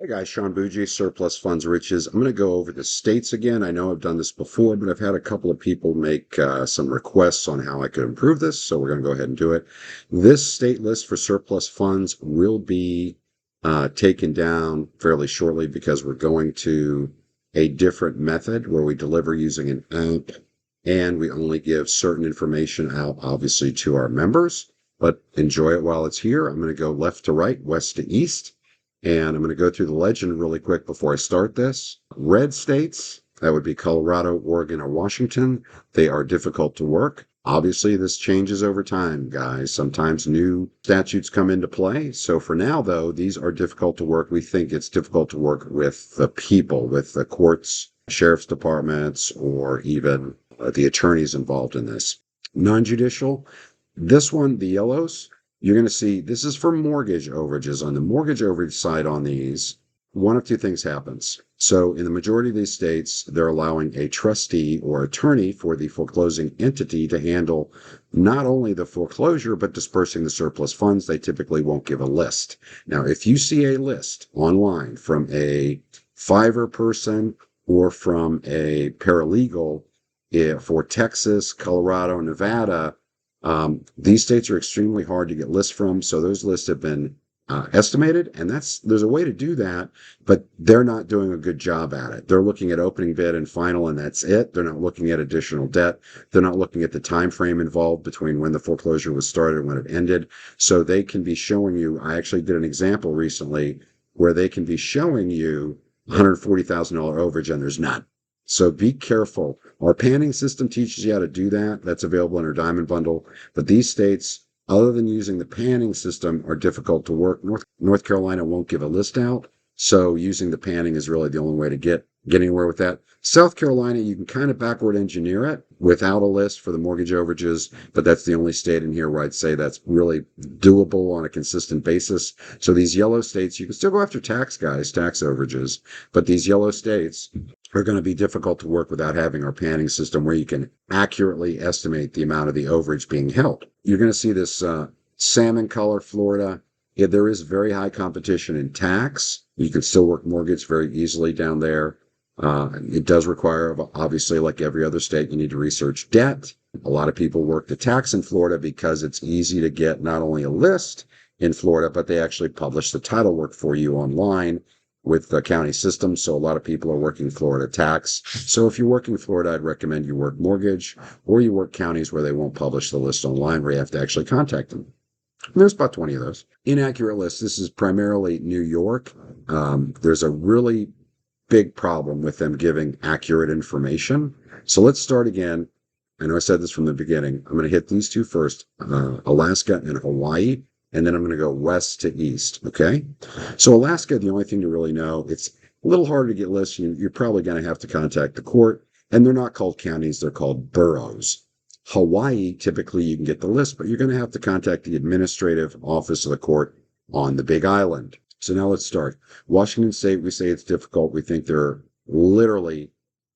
Hey guys, Sean Bougie, Surplus Funds Riches. I'm going to go over the states again. I know I've done this before, but I've had a couple of people make some requests on how I could improve this, so we're going to go ahead and do it. This state list for surplus funds will be taken down fairly shortly because we're going to a different method where we deliver using an app and we only give certain information out, obviously, to our members. But enjoy it while it's here. I'm going to go left to right, west to east. And I'm going to go through the legend really quick before I start this. Red states, that would be Colorado, Oregon, or Washington. They are difficult to work. Obviously, this changes over time, guys. Sometimes new statutes come into play. So for now, though, these are difficult to work. We think it's difficult to work with the people, with the courts, sheriff's departments, or even the attorneys involved in this. Non-judicial, this one, the yellows, you're going to see this is for mortgage overages. On the mortgage overage side on these, one of two things happens. So in the majority of these states, they're allowing a trustee or attorney for the foreclosing entity to handle not only the foreclosure, but dispersing the surplus funds. They typically won't give a list. Now, if you see a list online from a Fiverr person or from a paralegal for Texas, Colorado, Nevada, these states are extremely hard to get lists from, so those lists have been estimated, and there's a way to do that, but they're not doing a good job at it. They're looking at opening bid and final, and that's it. They're not looking at additional debt. They're not looking at the time frame involved between when the foreclosure was started and when it ended. So they can be showing you, I actually did an example recently where they can be showing you $140,000 overage, and there's none. So be careful. Our panning system teaches you how to do that. That's available in our Diamond Bundle. But these states, other than using the panning system, are difficult to work. North Carolina won't give a list out. So using the panning is really the only way to get anywhere with that. South Carolina, you can kind of backward engineer it without a list for the mortgage overages, but that's the only state in here where I'd say that's really doable on a consistent basis. So these yellow states, you can still go after tax guys, tax overages, but these yellow states are going to be difficult to work without having our panning system where you can accurately estimate the amount of the overage being held. You're going to see this salmon color Florida. Yeah, there is very high competition in tax. You can still work mortgage very easily down there. It does require, obviously, like every other state, you need to research debt. A lot of people work the tax in Florida because it's easy to get not only a list in Florida, but they actually publish the title work for you online with the county system. So a lot of people are working Florida tax. So if you're working Florida, I'd recommend you work mortgage, or you work counties where they won't publish the list online, where you have to actually contact them. And there's about 20 of those. Inaccurate lists. This is primarily New York. There's a really big problem with them giving accurate information. So let's start again. I know I said this from the beginning. I'm going to hit these two first, Alaska and Hawaii, and then I'm going to go west to east, okay? So Alaska, the only thing to really know, it's a little harder to get lists. You're probably going to have to contact the court, and they're not called counties, they're called boroughs. Hawaii, typically you can get the list, but you're going to have to contact the administrative office of the court on the Big Island. So now let's start. Washington State, we say it's difficult. We think they're literally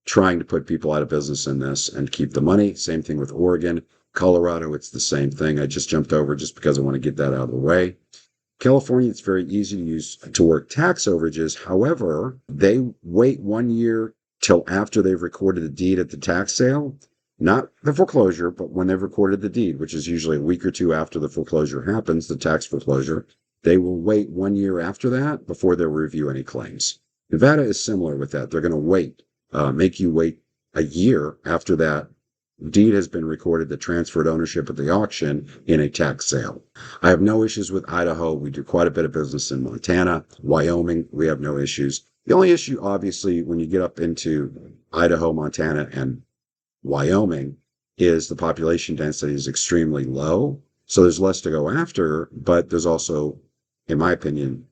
trying to put people out of business in this and keep the money. Same thing with Oregon. Colorado, it's the same thing. I just jumped over just because I want to get that out of the way. California, it's very easy to use to work tax overages. However, they wait 1 year till after they've recorded the deed at the tax sale. Not the foreclosure, but when they've recorded the deed, which is usually a week or two after the foreclosure happens, the tax foreclosure. They will wait 1 year after that before they'll review any claims. Nevada is similar with that. They're going to wait, make you wait a year after that deed has been recorded that transferred ownership at the auction in a tax sale. I have no issues with Idaho. We do quite a bit of business in Montana. Wyoming, we have no issues. The only issue, obviously, when you get up into Idaho, Montana, and Wyoming is the population density is extremely low. So there's less to go after, but there's also, in my opinion,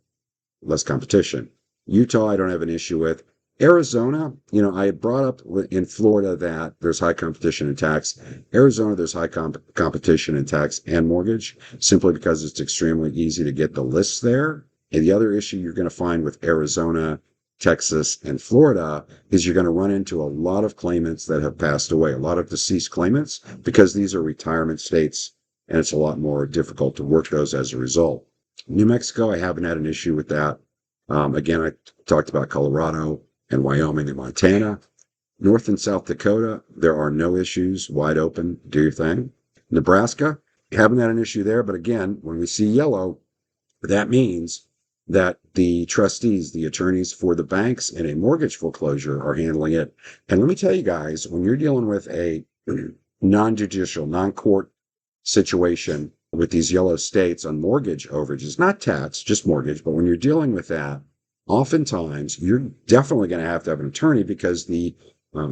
less competition. Utah, I don't have an issue with. Arizona, I brought up in Florida that there's high competition in tax. Arizona, there's high competition in tax and mortgage, simply because it's extremely easy to get the lists there. And the other issue you're going to find with Arizona, Texas, and Florida is you're going to run into a lot of claimants that have passed away, a lot of deceased claimants, because these are retirement states, and it's a lot more difficult to work those as a result. New Mexico, I haven't had an issue with that. Again, I talked about Colorado and Wyoming and Montana. North and South Dakota, there are no issues, wide open, do your thing. Nebraska, haven't had an issue there, but again, when we see yellow, that means that the trustees, the attorneys for the banks in a mortgage foreclosure are handling it. And let me tell you guys, when you're dealing with a non-judicial, non-court situation with these yellow states on mortgage overages, not tax, just mortgage, but when you're dealing with that, oftentimes you're definitely going to have an attorney because the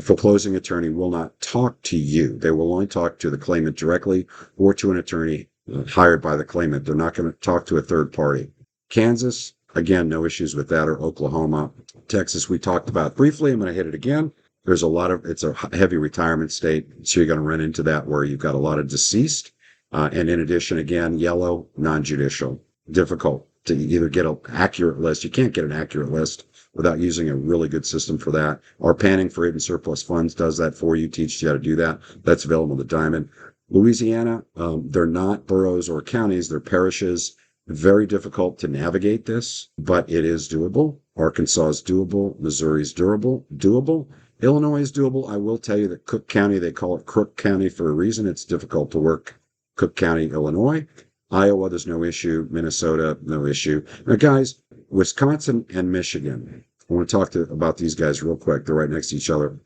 foreclosing attorney will not talk to you. They will only talk to the claimant directly or to an attorney hired by the claimant. They're not going to talk to a third party. Kansas, again, no issues with that, or Oklahoma. Texas, we talked about briefly. I'm going to hit it again. There's it's a heavy retirement state, so you're going to run into that where you've got a lot of deceased. And in addition, again, yellow, non-judicial, difficult to either get an accurate list. You can't get an accurate list without using a really good system for that. Our panning for hidden surplus funds does that for you, teaches you how to do that. That's available in the Diamond. Louisiana, they're not boroughs or counties, they're parishes. Very difficult to navigate this, but it is doable. Arkansas is doable. Missouri is doable. Illinois is doable. I will tell you that Cook County, they call it Crook County for a reason. It's difficult to work Cook County, Illinois. Iowa, there's no issue. Minnesota, no issue. Now, guys, Wisconsin and Michigan, I want to talk about these guys real quick. They're right next to each other.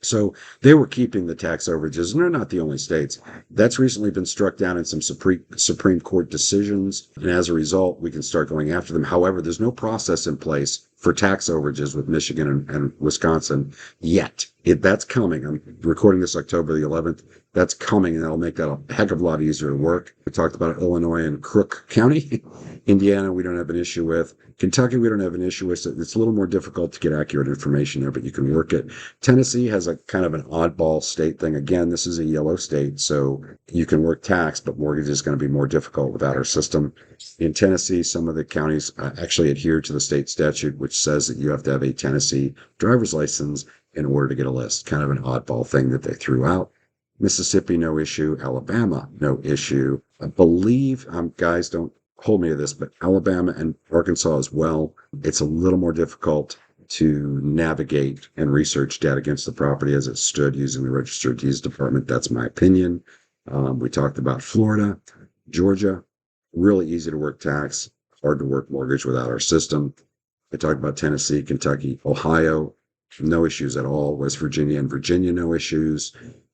So they were keeping the tax overages, and they're not the only states. That's recently been struck down in some Supreme Court decisions, and as a result, we can start going after them. However, there's no process in place for tax overages with Michigan and Wisconsin yet. That's coming. I'm recording this October the 11th. That's coming, and that'll make that a heck of a lot easier to work. We talked about Illinois and Crook County. Indiana, we don't have an issue with. Kentucky, we don't have an issue with. It's a little more difficult to get accurate information there, but you can work it. Tennessee has a kind of an oddball state thing. Again, this is a yellow state, so you can work tax, but mortgage is going to be more difficult without our system. In Tennessee, some of the counties actually adhere to the state statute, which says that you have to have a Tennessee driver's license in order to get a list. Kind of an oddball thing that they threw out. Mississippi, no issue. Alabama, no issue. I believe, guys, don't hold me to this, but Alabama and Arkansas as well. It's a little more difficult to navigate and research debt against the property as it stood using the Registered Deeds Department. That's my opinion. We talked about Florida, Georgia, really easy to work tax, hard to work mortgage without our system. I talked about Tennessee, Kentucky, Ohio, no issues at all. West Virginia and Virginia, no issues.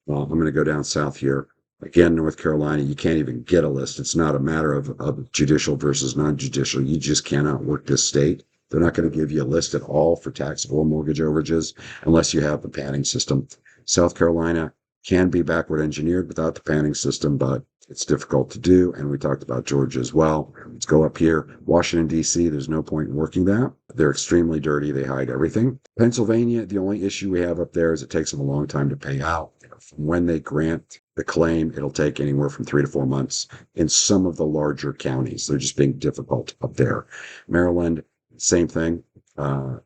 I'm going to go down south here. Again, North Carolina, you can't even get a list. It's not a matter of judicial versus non-judicial. You just cannot work this state. They're not going to give you a list at all for taxable mortgage overages unless you have the panning system. South Carolina can be backward engineered without the panning system, but it's difficult to do. And we talked about Georgia as well. Let's go up here. Washington, D.C., there's no point in working that. They're extremely dirty. They hide everything. Pennsylvania, the only issue we have up there is it takes them a long time to pay out. From when they grant the claim, it'll take anywhere from 3 to 4 months in some of the larger counties. They're just being difficult up there. Maryland, same thing.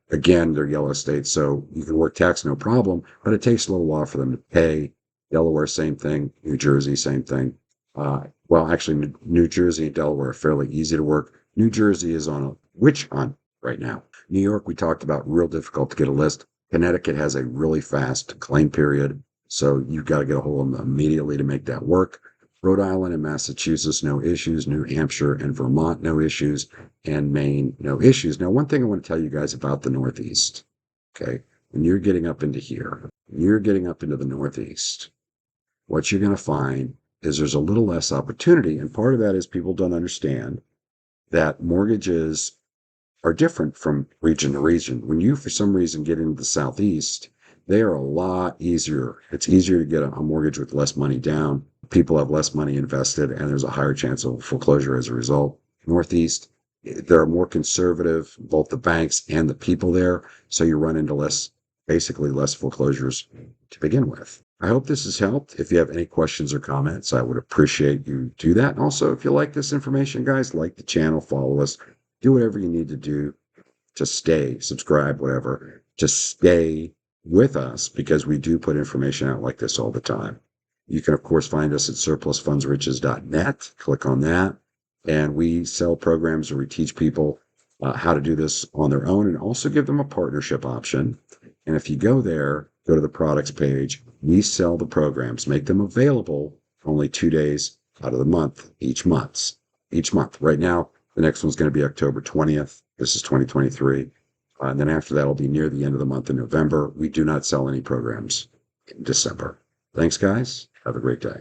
Again, they're yellow states, so you can work tax no problem, but it takes a little while for them to pay. Delaware, same thing. New Jersey, same thing. Well, actually, New Jersey and Delaware are fairly easy to work. New Jersey is on a witch hunt right now. New York, we talked about, real difficult to get a list. Connecticut has a really fast claim period, so you've got to get a hold of them immediately to make that work. Rhode Island and Massachusetts, no issues. New Hampshire and Vermont, no issues. And Maine, no issues. Now, one thing I want to tell you guys about the Northeast, okay? When you're getting up into here, when you're getting up into the Northeast, what you're going to find is there's a little less opportunity. And part of that is people don't understand that mortgages are different from region to region. When you, for some reason, get into the Southeast, they are a lot easier. It's easier to get a mortgage with less money down. People have less money invested, and there's a higher chance of foreclosure as a result. Northeast, they're more conservative, both the banks and the people there. So you run into basically less foreclosures to begin with. I hope this has helped. If you have any questions or comments, I would appreciate you do that. And also, if you like this information, guys, like the channel, follow us, do whatever you need to do to stay, subscribe, whatever, to stay with us, because we do put information out like this all the time. You can, of course, find us at surplusfundsriches.net. Click on that. And we sell programs where we teach people how to do this on their own, and also give them a partnership option. And if you go there, go to the products page, we sell the programs, make them available only 2 days out of the month, each month. Right now, the next one's going to be October 20th. This is 2023. And then after that, it'll be near the end of the month in November. We do not sell any programs in December. Thanks, guys. Have a great day.